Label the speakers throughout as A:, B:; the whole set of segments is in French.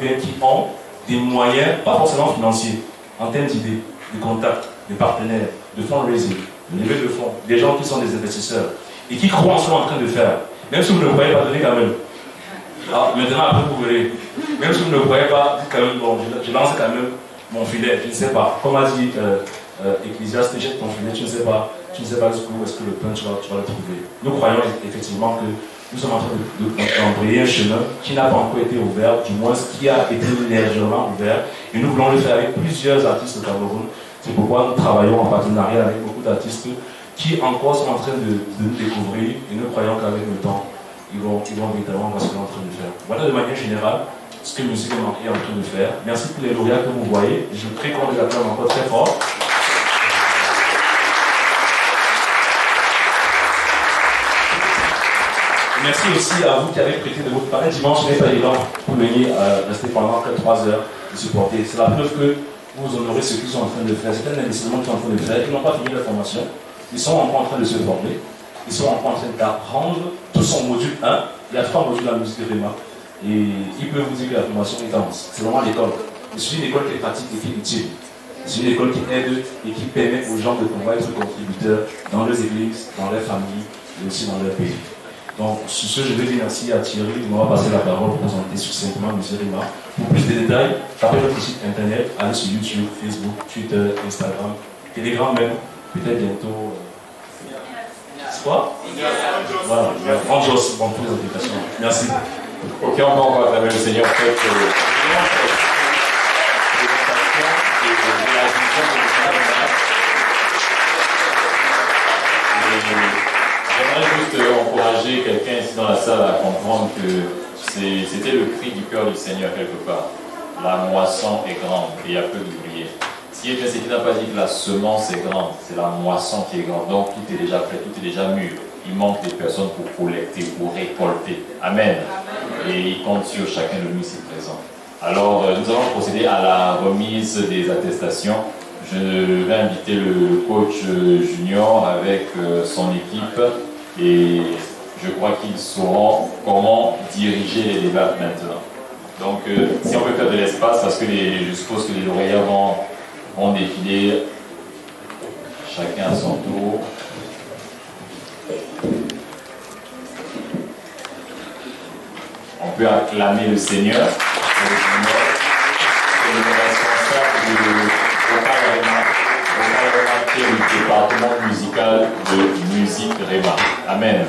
A: bien qui ont des moyens, pas forcément financiers, en termes d'idées, de contacts, de partenaires, de fundraising, de levée de fonds, des gens qui sont des investisseurs et qui croient en ce qu'on est en train de faire. Même si vous ne le croyez pas, donnez quand même. Ah, maintenant, après, vous verrez. Même si vous ne le croyez pas, dites quand même, bon, je lance quand même mon filet, je ne sais pas. Comme a dit Ecclésiaste, jette ton filet, tu ne sais pas jusqu'où est-ce que le pain tu vas le trouver. Nous croyons effectivement que nous sommes en train d'embrayer un chemin qui n'a pas encore été ouvert, du moins qui a été légèrement ouvert. Et nous voulons le faire avec plusieurs artistes au Cameroun. C'est pourquoi nous travaillons en partenariat avec beaucoup d'artistes qui encore sont en train de nous découvrir. Et nous croyons qu'avec le temps, ils vont véritablement voir ce qu'on est en train de faire. Voilà de manière générale ce que Musique Réma est en train de faire. Merci pour les lauréats que vous voyez. Je prie qu'on les acclame encore très fort. Merci aussi à vous qui avez prêté de votre part. Dimanche n'est pas évident pour venir rester pendant 3 heures et supporter. C'est la preuve que vous honorez ce qu'ils sont en train de faire. C'est un investissement qu'ils sont en train de faire. Ils n'ont pas fini la formation. Ils sont encore en train de se former. Ils sont encore en train d'apprendre tout son module 1. Il y a 3 modules à Musique Réma. Et ils peuvent vous dire que la formation est dense. C'est vraiment l'école. C'est une école qui est pratique et qui est utile. C'est une école qui aide et qui permet aux gens de pouvoir être contributeurs dans leurs églises, dans leurs familles et aussi dans leur pays. Donc, sur ce, je vais dire merci à Thierry. On va passer la parole pour présenter succinctement Musique Réma. Pour plus de détails, tapez notre site internet, allez sur YouTube, Facebook, Twitter, Instagram, Telegram même, peut-être bientôt. C'est quoi? Voilà, Rangos, bon, pour les applications. Merci.
B: Ok, encore on va acclamer le Seigneur. J'aimerais juste encourager quelqu'un ici dans la salle à comprendre que c'était le cri du cœur du Seigneur quelque part. La moisson est grande et il y a peu d'ouvriers. Ce qui est bien, c'est qu'il n'a pas dit que la semence est grande, c'est la moisson qui est grande. Donc tout est déjà prêt, tout est déjà mûr. Il manque des personnes pour collecter, pour récolter. Amen. Et il compte sur chacun de nous ici présent. Alors, nous allons procéder à la remise des attestations. Je vais inviter le coach junior avec son équipe et je crois qu'ils sauront comment diriger les débats maintenant. Donc, si on peut faire de l'espace, parce que je suppose que les lauréats vont défiler chacun à son tour. On peut acclamer le Seigneur, le responsable du département musical de Musique Réma. Amen.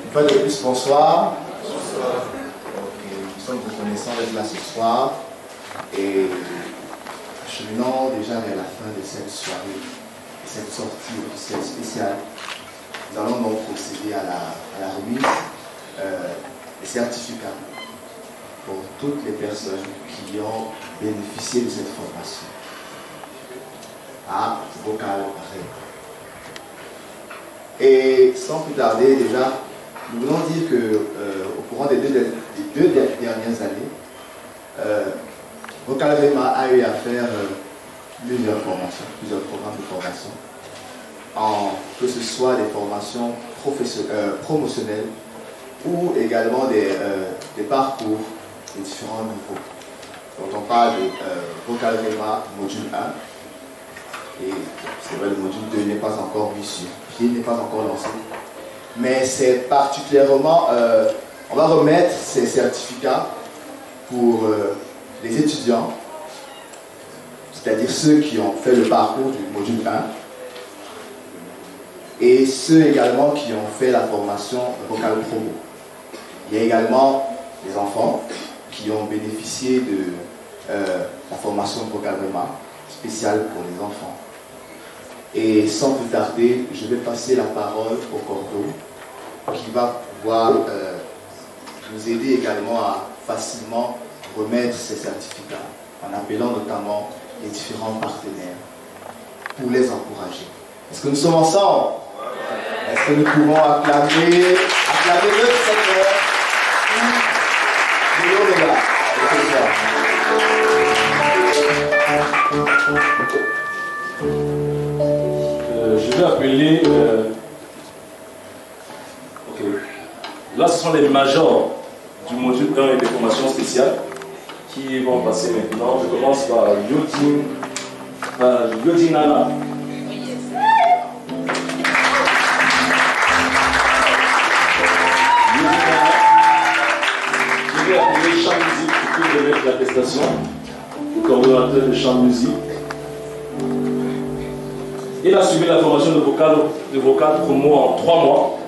C: Une fois de plus, bonsoir. Bonsoir. Okay. Nous sommes reconnaissants d'être là ce soir et cheminons déjà vers la fin de cette soirée, cette sortie officielle spéciale. Nous allons donc procéder à la remise des certificats pour toutes les personnes qui ont bénéficié de cette formation à Vocal Réma. Et sans plus tarder, déjà, nous voulons dire qu'au courant des deux dernières années, Vocal Réma a eu à faire plusieurs formations, plusieurs programmes de formation, que ce soit des formations promotionnelles ou également des parcours de différents niveaux. Donc on parle de Vocal Réma module 1, et c'est vrai, le module 2 n'est pas encore mis sur pied, n'est pas encore lancé. Mais c'est particulièrement, on va remettre ces certificats pour les étudiants, c'est-à-dire ceux qui ont fait le parcours du module 1, et ceux également qui ont fait la formation Vocal Promo. Il y a également les enfants qui ont bénéficié de la formation Vocal Réma spéciale pour les enfants. Et sans plus tarder, je vais passer la parole au cordeau qui va pouvoir nous aider également à facilement remettre ces certificats en appelant notamment les différents partenaires pour les encourager. Est-ce que nous sommes ensemble? Est-ce que nous pouvons acclamer
A: Je vais appeler... ok. Là, ce sont les majors du module 1 et des formations spéciales qui vont passer maintenant. Je commence par Yodinana. Je vais appeler chant musique pour que je mette l'attestation. Le coordonnateur de chant musique. Il a suivi la formation de vocal promo en 3 mois.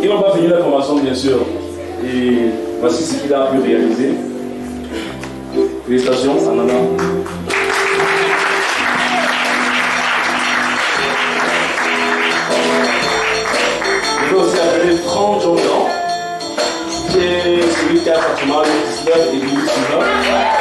A: Il n'a pas fini la formation, bien sûr. Et voici ce qu'il a pu réaliser. Félicitations, Anana. Je vais aussi appeler Franck Jordan, qui est celui qui a pratiquement le 19 et 18 ans.